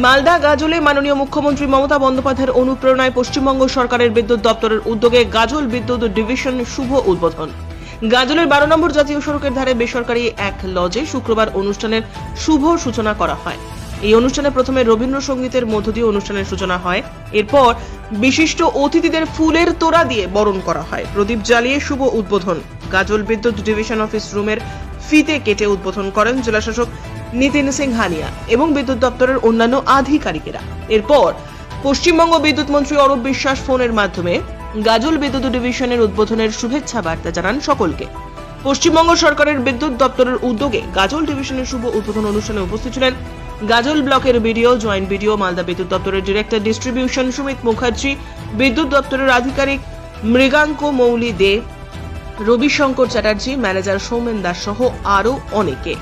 মালদা গাজলে মাননীয় মুখ্যমন্ত্রী মমতা বন্দ্যোপাধ্যায়ের অনুপ্রেরণায় পশ্চিমবঙ্গ সরকারের বিদ্যুৎ দপ্তরের উদ্যোগে গাজল বিদ্যুৎ ডিভিশন শুভ উদ্বোধন। গাজলের 12 নম্বর জাতীয় সড়কের ধারে বেসরকারি এক লজে শুক্রবার অনুষ্ঠানের শুভ সূচনা করা হয়। এই অনুষ্ঠানে প্রথমে রবীন্দ্রসঙ্গীতের মধ্য দিয়ে অনুষ্ঠানের সূচনা হয়। এরপর বিশিষ্ট অতিথিদের ফুলের তোড়া দিয়ে বরণ করা হয়। প্রদীপ জ্বালিয়ে শুভ উদ্বোধন গাজল বিদ্যুৎ ডিভিশন অফিস রুমের ফিতে কেটে উদ্বোধন করেন জেলাশাসক নিতিন সিংহানিয়া এবং বিদ্যুৎ দপ্তরের অন্যান্য আধিকারিকেরা। এরপর পশ্চিমবঙ্গ বিদ্যুৎ মন্ত্রী অরূপ বিশ্বাস ফোনের মাধ্যমে গাজল বিদ্যুৎ ডিভিশনের উদ্বোধনের শুভেচ্ছা বার্তা জানান সকলকে। পশ্চিমবঙ্গ সরকারের বিদ্যুৎ দপ্তরের উদ্যোগে গাজল ডিভিশনের শুভ উদ্বোধন অনুষ্ঠানে উপস্থিত ছিলেন গাজল ব্লকের বিডিও, জয়েন্ট বিডিও, মালদা বিদ্যুৎ দপ্তরের ডিরেক্টর ডিস্ট্রিবিউশন সুমিত মুখার্জি, বিদ্যুৎ দপ্তরের আধিকারিক মৃগাঙ্ক মৌলি দে, রবিশঙ্কর চ্যাটার্জি, ম্যানেজার সৌমেন দাস সহ আরো অনেকে।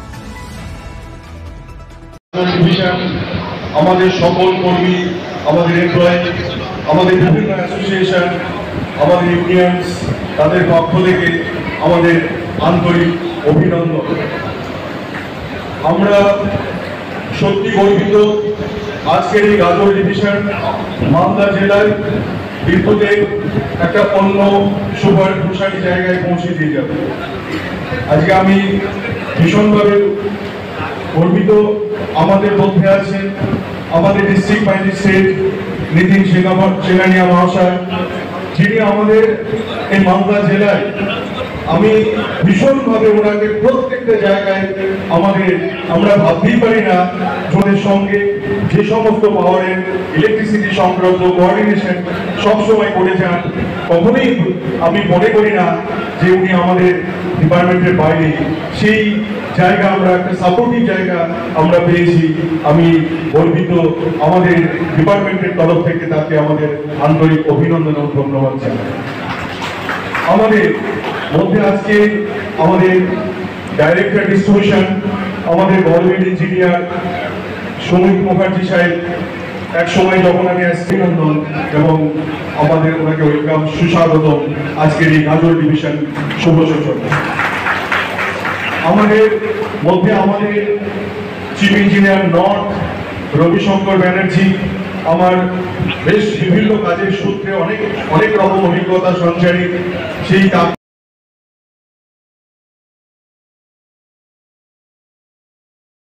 আমাদের সকল কর্মী, আমাদের এমপ্লয়ি, আমাদের বিভিন্ন অ্যাসোসিয়েশন, আমাদের ইউনিয়নস, তাদের পক্ষ থেকে আমাদের আন্তরিক অভিনন্দন। আমরা সত্যি গর্বিত আজকের এই গাজল ডিভিশন মালদা জেলায় বিদ্যুতের একটা অন্য সুপারশালী জায়গায় পৌঁছে দিয়ে যাবে। আজকে আমি ভীষণভাবে গর্বিত। আমাদের মধ্যে আছেন আমাদের ডিস্ট্রিক্ট ম্যাজিস্ট্রেট নিতিন সিংহানিয়া মহাশয়, যিনি আমাদের এই মালদা জেলায়, আমি ভীষণভাবে ওনাকে প্রত্যেকটা জায়গায় আমরা ভাবতেই পারি না ওদের সঙ্গে যে সমস্ত পাওয়ারের ইলেকট্রিসিটি সংক্রান্ত কোঅর্ডিনেশন সবসময় করে যান। কখনোই আমি মনে করি না যে উনি আমাদের ডিপার্টমেন্টের বাইরে। সেই জায়গা আমরা একটা সাপোর্টিভ জায়গা আমরা পেয়েছি। আমি গর্বিত। আমাদের ডিপার্টমেন্টের তরফ থেকে তাকে আমাদের আন্তরিক অভিনন্দন ও ধন্যবাদ জানাই। আমাদের মধ্যে আজকে আমাদের ডাইরেক্টর ডিস্ট্রিবিউশন, আমাদের গভর্নমেন্ট ইঞ্জিনিয়ার সুমিত মুখার্জি সাহেব, এক সময় যখন আমি অভিনন্দন এবং আমাদের ওনাকে ওয়েলকাম, সুস্বাগত আজকের এই গাজল ডিভিশন শুভ সূচনা। আমাদের মধ্যে আমাদের chief engineer north Rabishankar Banerjee, আমার বেশ বিভিন্ন কাজের সূত্রে অনেক রকম অভিজ্ঞতা সঞ্চারী, সেই